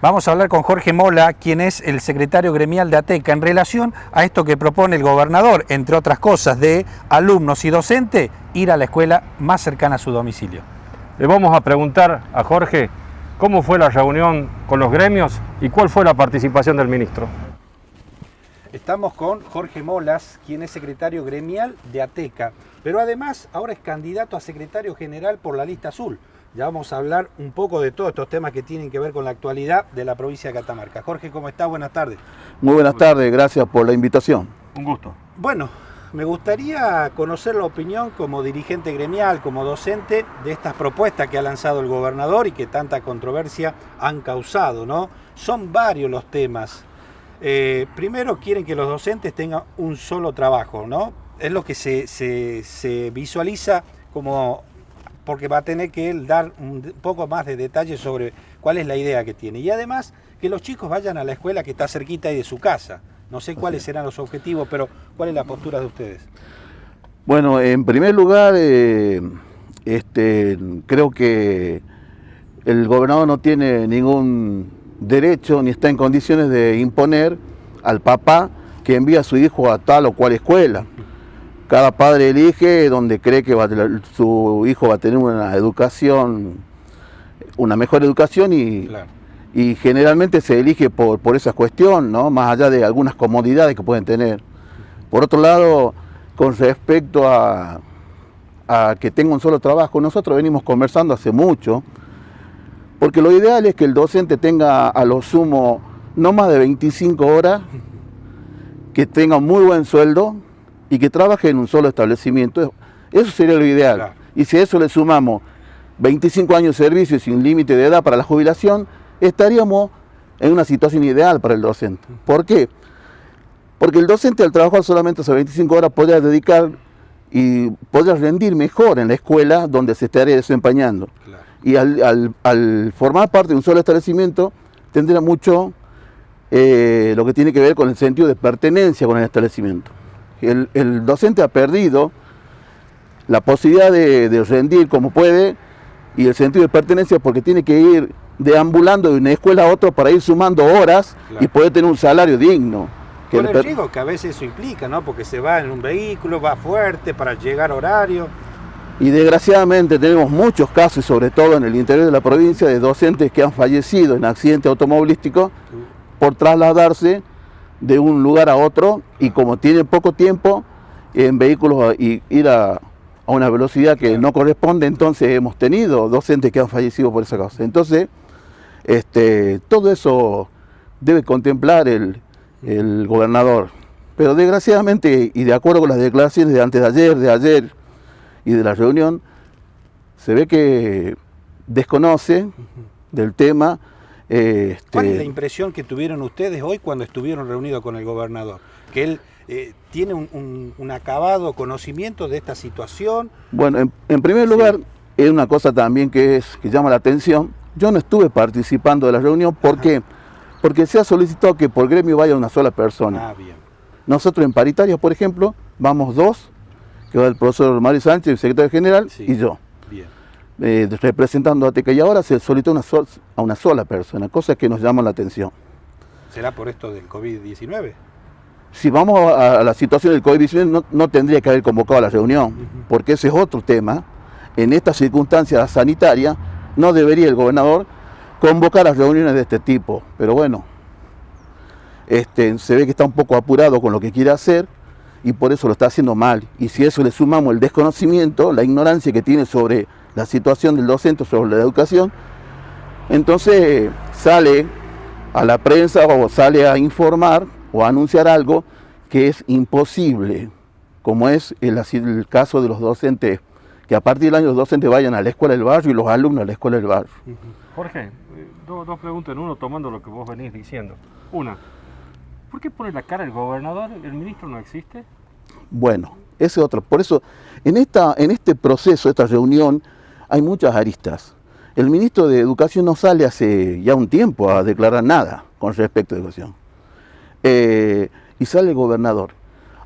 Vamos a hablar con Jorge Mola, quien es el secretario gremial de ATECA, en relación a esto que propone el gobernador, entre otras cosas, de alumnos y docentes, ir a la escuela más cercana a su domicilio. Le vamos a preguntar a Jorge cómo fue la reunión con los gremios y cuál fue la participación del ministro. Estamos con Jorge Molas, quien es secretario gremial de ATECA, pero además ahora es candidato a secretario general por la lista azul. Ya vamos a hablar un poco de todos estos temas que tienen que ver con la actualidad de la provincia de Catamarca. Jorge, ¿cómo está? Buenas tardes. Muy buenas tardes, gracias por la invitación. Un gusto. Bueno, me gustaría conocer la opinión como dirigente gremial, como docente, de estas propuestas que ha lanzado el gobernador y que tanta controversia han causado, ¿no? Son varios los temas. Primero, quieren que los docentes tengan un solo trabajo, ¿no? Es lo que se visualiza como... porque va a tener que él dar un poco más de detalles sobre cuál es la idea que tiene. Y además, que los chicos vayan a la escuela que está cerquita ahí de su casa. No sé cuáles serán los objetivos, pero ¿cuál es la postura de ustedes? Bueno, en primer lugar, creo que el gobernador no tiene ningún derecho ni está en condiciones de imponer al papá que envía a su hijo a tal o cual escuela. Cada padre elige donde cree que su hijo va a tener una educación, una mejor educación y, claro, y generalmente se elige por esa cuestión, ¿no? Más allá de algunas comodidades que pueden tener. Por otro lado, con respecto a que tenga un solo trabajo, nosotros venimos conversando hace mucho, porque lo ideal es que el docente tenga a lo sumo no más de 25 horas, que tenga un muy buen sueldo, y que trabaje en un solo establecimiento. Eso sería lo ideal. Claro. Y si a eso le sumamos 25 años de servicio sin límite de edad para la jubilación, estaríamos en una situación ideal para el docente. ¿Por qué? Porque el docente al trabajar solamente esas 25 horas podría dedicar y podría rendir mejor en la escuela donde se estaría desempeñando. Claro. Y al formar parte de un solo establecimiento, tendría mucho lo que tiene que ver con el sentido de pertenencia con el establecimiento. El docente ha perdido la posibilidad de rendir como puede y el sentido de pertenencia porque tiene que ir deambulando de una escuela a otra para ir sumando horas, claro, y poder tener un salario digno. Con el riesgo que a veces eso implica, ¿no? Porque se va en un vehículo, va fuerte para llegar a horario. Y desgraciadamente tenemos muchos casos, sobre todo en el interior de la provincia, de docentes que han fallecido en accidentes automovilísticos por trasladarse de un lugar a otro y como tienen poco tiempo en vehículos y ir a una velocidad que no corresponde, entonces hemos tenido docentes que han fallecido por esa causa. Entonces, todo eso debe contemplar el gobernador. Pero desgraciadamente, y de acuerdo con las declaraciones de antes de ayer y de la reunión, se ve que desconoce del tema. ¿Cuál es la impresión que tuvieron ustedes hoy cuando estuvieron reunidos con el gobernador? ¿Que él tiene un acabado conocimiento de esta situación? Bueno, en primer lugar, es una cosa también que llama la atención. Yo no estuve participando de la reunión. ¿Por qué? Porque se ha solicitado que por gremio vaya una sola persona. Ah, bien. Nosotros en paritaria, por ejemplo, vamos dos, que va el profesor Mario Sánchez, el secretario general, sí, y yo. Bien. Representando a ATECA, y ahora se solicitó a una sola persona, cosa que nos llama la atención. ¿Será por esto del COVID-19? Si vamos a la situación del COVID-19, no tendría que haber convocado a la reunión, porque ese es otro tema. En estas circunstancias sanitarias, no debería el gobernador convocar a reuniones de este tipo. Pero bueno, se ve que está un poco apurado con lo que quiere hacer, y por eso lo está haciendo mal. Y si a eso le sumamos el desconocimiento, la ignorancia que tiene sobre la situación del docente, sobre la educación, entonces sale a la prensa o sale a informar o a anunciar algo que es imposible, como es el caso de los docentes, que a partir del año los docentes vayan a la escuela del barrio y los alumnos a la escuela del barrio. Jorge, dos preguntas en uno, tomando lo que vos venís diciendo. Una, ¿por qué pone la cara el gobernador? ¿El ministro no existe? Bueno, ese es otro. Por eso, en este proceso, esta reunión, hay muchas aristas. El ministro de Educación no sale hace ya un tiempo a declarar nada con respecto a educación. Y sale el gobernador.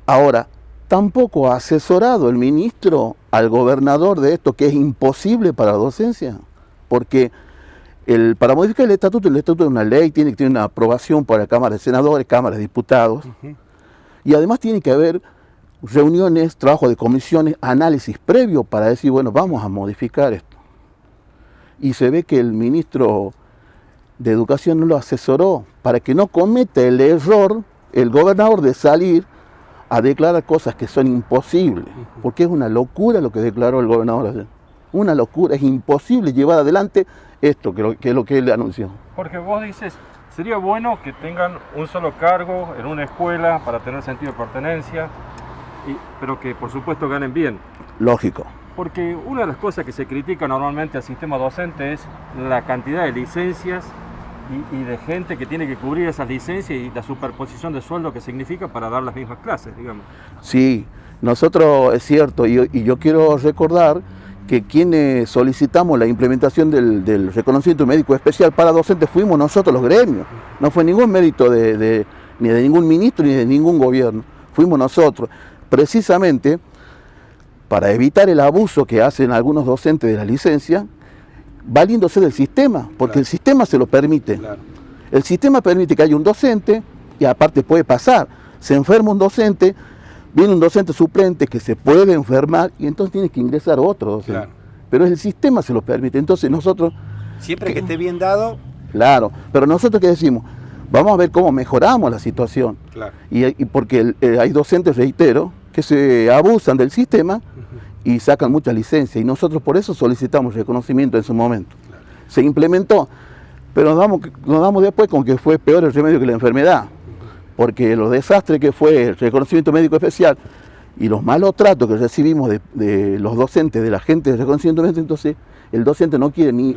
Ahora, tampoco ha asesorado el ministro al gobernador de esto, que es imposible para la docencia, porque Para modificar el estatuto es una ley, tiene que tener una aprobación por la Cámara de Senadores, Cámara de Diputados, y además tiene que haber reuniones, trabajo de comisiones, análisis previo para decir, bueno, vamos a modificar esto. Y se ve que el ministro de Educación no lo asesoró para que no cometa el error el gobernador de salir a declarar cosas que son imposibles, porque es una locura lo que declaró el gobernador ayer. Una locura, es imposible llevar adelante esto, que es lo que él anunció. Porque vos dices, sería bueno que tengan un solo cargo en una escuela para tener sentido de pertenencia, pero que por supuesto ganen bien. Lógico. Porque una de las cosas que se critica normalmente al sistema docente es la cantidad de licencias y de gente que tiene que cubrir esas licencias y la superposición de sueldo que significa para dar las mismas clases, digamos. Sí, nosotros es cierto, y yo quiero recordar que quienes solicitamos la implementación del reconocimiento médico especial para docentes fuimos nosotros los gremios. No fue ningún mérito ni de ningún ministro ni de ningún gobierno. Fuimos nosotros, precisamente para evitar el abuso que hacen algunos docentes de la licencia, valiéndose del sistema, porque claro, el sistema se lo permite. Claro. El sistema permite que haya un docente, y aparte puede pasar, se enferma un docente, viene un docente suplente que se puede enfermar y entonces tiene que ingresar otro docente. Claro. Pero el sistema se lo permite. Entonces nosotros... Siempre que esté bien dado... Claro, pero nosotros ¿qué decimos? Vamos a ver cómo mejoramos la situación. Claro. Y porque hay docentes, reitero, que se abusan del sistema y sacan muchas licencias. Y nosotros por eso solicitamos reconocimiento en su momento. Claro. Se implementó, pero nos damos después con que fue peor el remedio que la enfermedad. Porque los desastres que fue el reconocimiento médico especial y los malos tratos que recibimos de los docentes, de la gente de reconocimiento médico, entonces el docente no quiere ni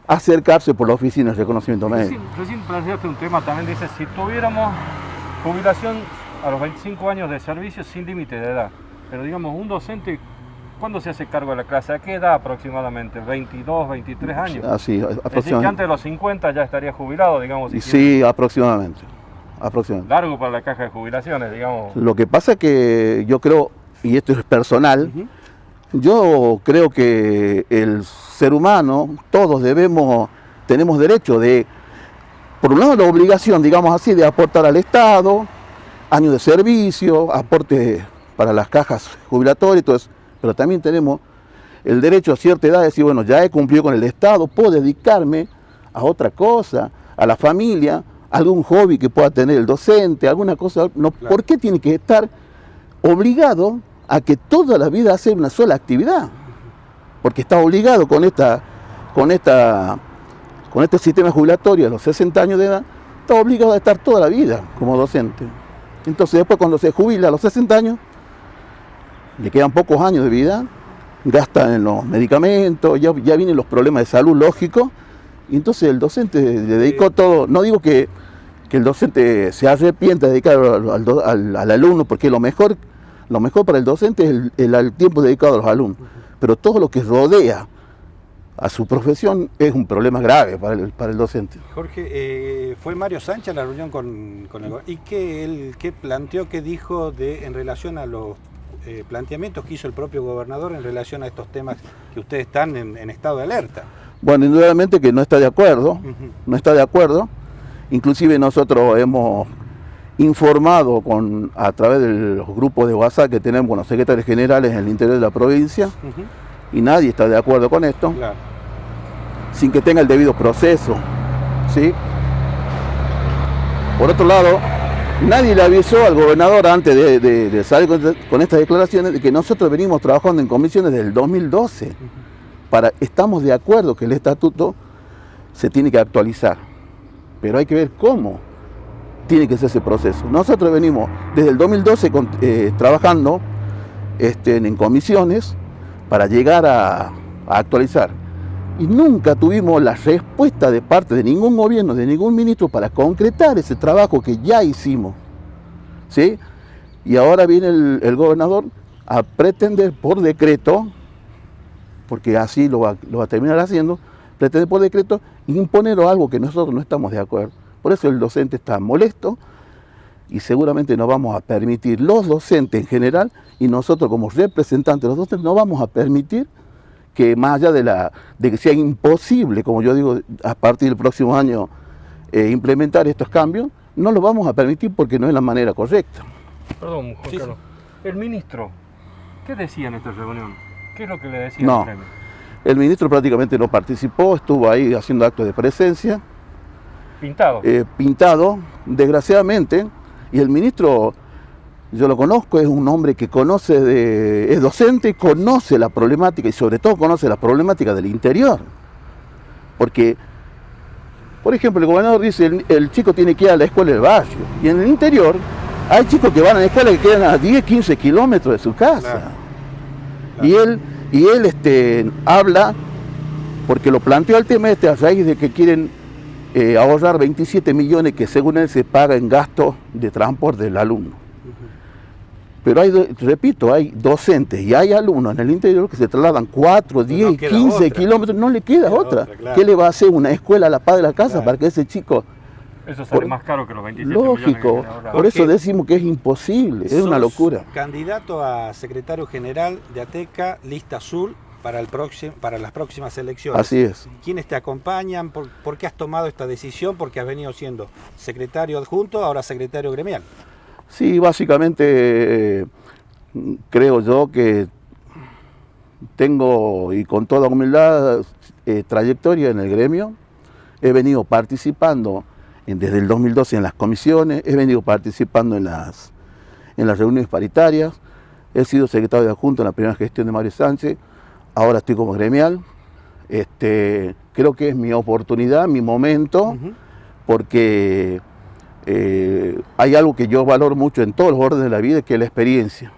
acercarse por la oficina de reconocimiento médico. Recién planteaste un tema, también dice, si tuviéramos jubilación a los 25 años de servicio sin límite de edad, pero digamos, un docente, ¿cuándo se hace cargo de la clase? ¿A qué edad aproximadamente? ¿22, 23 años? Así, aproximadamente. Es decir, que antes de los 50 ya estaría jubilado, digamos. Sí, aproximadamente. Largo para la caja de jubilaciones, digamos. Lo que pasa es que yo creo, y esto es personal, yo creo que el ser humano, todos tenemos derecho de, por un lado la obligación, digamos así, de aportar al Estado, años de servicio, aporte para las cajas jubilatorias y todo eso, pero también tenemos el derecho a cierta edad de decir, bueno, ya he cumplido con el Estado, puedo dedicarme a otra cosa, a la familia, algún hobby que pueda tener el docente, alguna cosa. No, claro. ¿Por qué tiene que estar obligado a que toda la vida hacer una sola actividad? Porque está obligado con este sistema jubilatorio a los 60 años de edad, está obligado a estar toda la vida como docente. Entonces después cuando se jubila a los 60 años, le quedan pocos años de vida, gasta en los medicamentos, ya vienen los problemas de salud lógicos, y entonces el docente le dedicó todo. No digo que el docente se arrepienta de dedicar al alumno, porque lo mejor para el docente es el tiempo dedicado a los alumnos, pero todo lo que rodea a su profesión es un problema grave para el docente. Jorge, fue Mario Sánchez a la reunión con el... ¿Y qué planteó, qué dijo en relación a los planteamientos que hizo el propio gobernador en relación a estos temas que ustedes están en estado de alerta? Bueno, indudablemente que no está de acuerdo, no está de acuerdo. Inclusive nosotros hemos informado a través de los grupos de WhatsApp que tenemos con los secretarios generales en el interior de la provincia, y nadie está de acuerdo con esto, claro, sin que tenga el debido proceso, ¿sí? Por otro lado, nadie le avisó al gobernador antes de salir con estas declaraciones de que nosotros venimos trabajando en comisiones desde el 2012. Estamos de acuerdo que el estatuto se tiene que actualizar, pero hay que ver cómo tiene que ser ese proceso. Nosotros venimos desde el 2012 trabajando en comisiones para llegar a actualizar, y nunca tuvimos la respuesta de parte de ningún gobierno, de ningún ministro, para concretar ese trabajo que ya hicimos, ¿sí? Y ahora viene el gobernador a pretender por decreto, porque así lo va a terminar haciendo, pretende por decreto imponer algo que nosotros no estamos de acuerdo. Por eso el docente está molesto y seguramente no vamos a permitir, los docentes en general y nosotros como representantes de los docentes, no vamos a permitir que más allá de que sea imposible, como yo digo, a partir del próximo año implementar estos cambios, no lo vamos a permitir porque no es la manera correcta. Perdón, Juan Carlos. El ministro, ¿qué decía en esta reunión? ¿Qué es lo que le decía No, al gremio? el ministro prácticamente no participó, estuvo ahí haciendo actos de presencia. Pintado. Pintado, desgraciadamente, y el ministro, yo lo conozco, es un hombre que es docente, conoce la problemática y sobre todo conoce la problemática del interior. Porque, por ejemplo, el gobernador dice, el chico tiene que ir a la escuela del barrio, y en el interior hay chicos que van a la escuela que quedan a 10, 15 kilómetros de su casa. Claro. Y él habla, porque lo planteó el tema a raíz de que quieren ahorrar 27 millones que según él se paga en gastos de transporte del alumno. Pero repito, hay docentes y hay alumnos en el interior que se trasladan 4, 10, 15 kilómetros, no le queda otra. Claro. ¿Qué le va a hacer una escuela a la paz de la casa para que ese chico... Eso sale más caro que los 27 Lógico, millones que quiere ahorrar. por eso decimos que es imposible, es una locura. Candidato a secretario general de ATECA, lista azul para las próximas elecciones. Así es. ¿Quiénes te acompañan? ¿Por qué has tomado esta decisión? Porque has venido siendo secretario adjunto, ahora secretario gremial. Sí, básicamente creo yo que tengo, y con toda humildad, trayectoria en el gremio. He venido participando desde el 2012 en las comisiones, he venido participando en las reuniones paritarias, he sido secretario de adjunto en la primera gestión de Mario Sánchez, ahora estoy como gremial. Creo que es mi oportunidad, mi momento, porque hay algo que yo valoro mucho en todos los órdenes de la vida, que es la experiencia.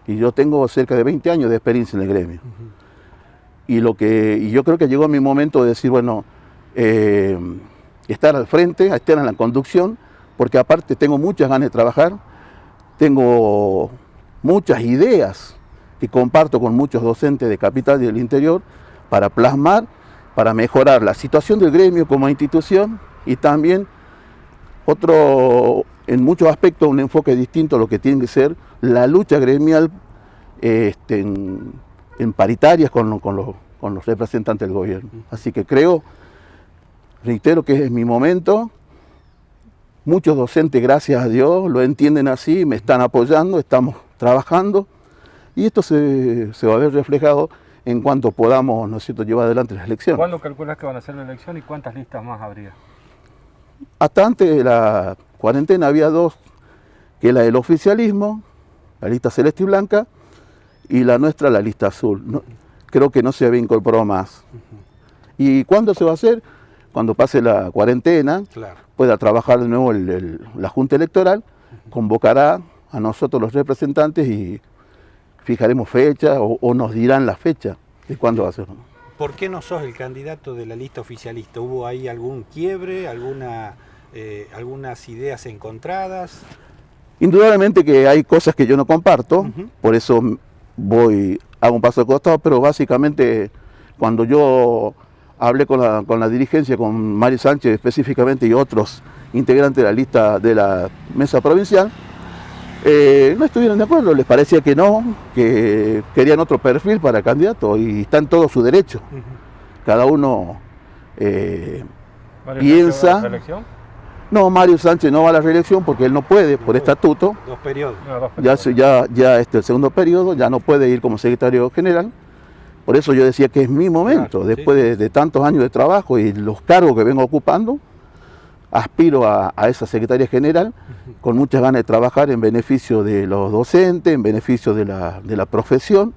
Y yo tengo cerca de 20 años de experiencia en el gremio. Y yo creo que llegó mi momento de decir, bueno, estar al frente, estar en la conducción, porque aparte tengo muchas ganas de trabajar, tengo muchas ideas que comparto con muchos docentes de Capital y del interior para plasmar, para mejorar la situación del gremio como institución y también en muchos aspectos, un enfoque distinto a lo que tiene que ser la lucha gremial en paritarias con los representantes del gobierno. Así que reitero que es mi momento. Muchos docentes, gracias a Dios, lo entienden así, me están apoyando, estamos trabajando y esto se va a ver reflejado en cuanto podamos, ¿no es cierto?, llevar adelante las elecciones. ¿Cuándo calculas que van a ser la elección y cuántas listas más habría? Hasta antes de la cuarentena había dos, que es la del oficialismo, la lista celeste y blanca, y la nuestra, la lista azul. Creo que no se había incorporado más. ¿Y cuándo se va a hacer? Cuando pase la cuarentena, Claro. pueda trabajar de nuevo la Junta Electoral, convocará a nosotros los representantes y fijaremos fecha o nos dirán la fecha de cuándo va a ser. ¿Por qué no sos el candidato de la lista oficialista? ¿Hubo ahí algún quiebre, algunas ideas encontradas? Indudablemente que hay cosas que yo no comparto, por eso hago un paso al costado, pero básicamente cuando yo hablé con la dirigencia, con Mario Sánchez específicamente y otros integrantes de la lista de la mesa provincial, no estuvieron de acuerdo, les parecía que no, que querían otro perfil para candidato y está en todo su derecho. Cada uno piensa... ¿Va a la reelección? No, Mario Sánchez no va a la reelección porque él no puede, por estatuto. 2 periodos. Ya el segundo periodo, ya no puede ir como secretario general. Por eso yo decía que es mi momento, Claro, después de tantos años de trabajo y los cargos que vengo ocupando, aspiro a esa secretaría general con muchas ganas de trabajar en beneficio de los docentes, en beneficio de la profesión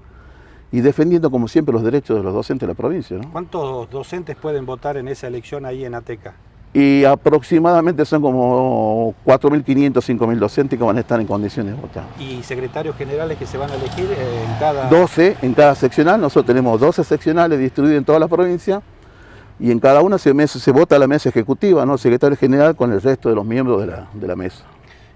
y defendiendo como siempre los derechos de los docentes de la provincia, ¿no? ¿Cuántos docentes pueden votar en esa elección ahí en ATECA? Y aproximadamente son como 4.500, 5.000 docentes que van a estar en condiciones de votar. ¿Y secretarios generales que se van a elegir en cada...? 12 en cada seccional, nosotros tenemos 12 seccionales distribuidas en toda la provincia y en cada una se vota la mesa ejecutiva, ¿no? Secretario general con el resto de los miembros de la mesa.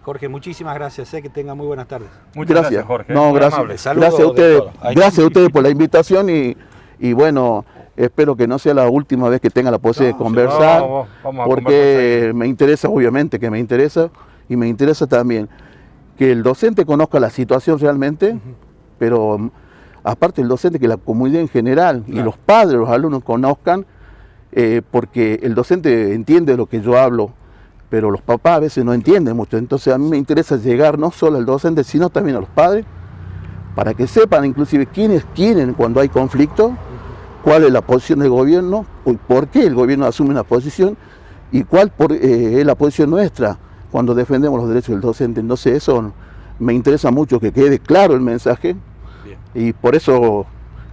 Jorge, muchísimas gracias, que tenga muy buenas tardes. Muchas gracias, Jorge. No, Muy gracias. amable. Gracias a ustedes, gracias a ustedes por la invitación y bueno, espero que no sea la última vez que tenga la posibilidad de conversar, vamos a porque me interesa, obviamente que me interesa, y me interesa también que el docente conozca la situación realmente, pero aparte del docente, que la comunidad en general y los padres, los alumnos conozcan, porque el docente entiende lo que yo hablo, pero los papás a veces no entienden mucho. Entonces a mí me interesa llegar no solo al docente, sino también a los padres, para que sepan inclusive quiénes quieren cuando hay conflicto, cuál es la posición del gobierno, por qué el gobierno asume una posición y cuál es la posición nuestra cuando defendemos los derechos del docente. Entonces eso me interesa mucho que quede claro el mensaje. Bien. Y por eso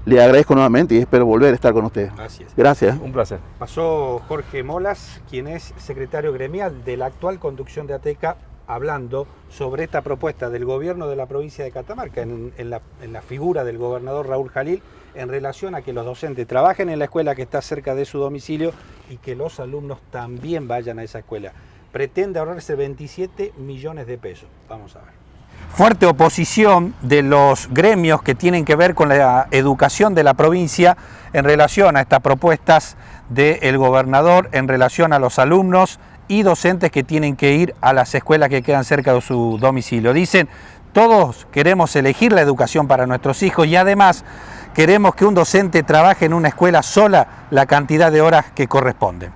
le agradezco nuevamente y espero volver a estar con ustedes. Gracias. Un placer. Pasó Jorge Molas, quien es secretario gremial de la actual conducción de ATECA, hablando sobre esta propuesta del gobierno de la provincia de Catamarca, en la figura del gobernador Raúl Jalil, en relación a que los docentes trabajen en la escuela que está cerca de su domicilio y que los alumnos también vayan a esa escuela. Pretende ahorrarse 27 millones de pesos. Vamos a ver. Fuerte oposición de los gremios que tienen que ver con la educación de la provincia en relación a estas propuestas del gobernador, en relación a los alumnos y docentes que tienen que ir a las escuelas que quedan cerca de su domicilio. Dicen, todos queremos elegir la educación para nuestros hijos y además queremos que un docente trabaje en una escuela sola la cantidad de horas que corresponden.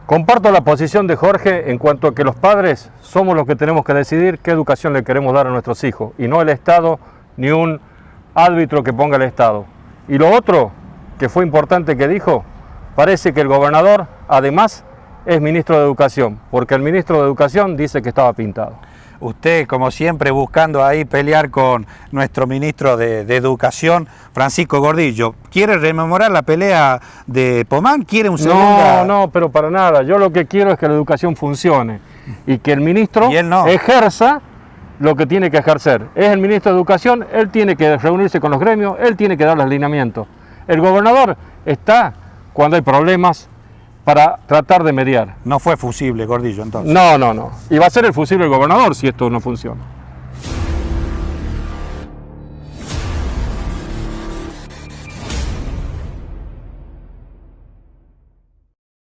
Comparto la posición de Jorge en cuanto a que los padres somos los que tenemos que decidir qué educación le queremos dar a nuestros hijos y no el Estado ni un árbitro que ponga el Estado. Y lo otro que fue importante que dijo, parece que el gobernador además es ministro de Educación, porque el ministro de Educación dice que estaba pintado. Usted, como siempre, buscando ahí pelear con nuestro ministro de Educación, Francisco Gordillo. ¿Quiere rememorar la pelea de Pomán? ¿Quiere un segundo? No, pero para nada. Yo lo que quiero es que la educación funcione y que el ministro ejerza lo que tiene que ejercer. Es el ministro de Educación, él tiene que reunirse con los gremios, él tiene que dar los lineamientos. El gobernador está cuando hay problemas para tratar de mediar. No fue fusible, Gordillo, entonces. No. Y va a ser el fusible el gobernador si esto no funciona.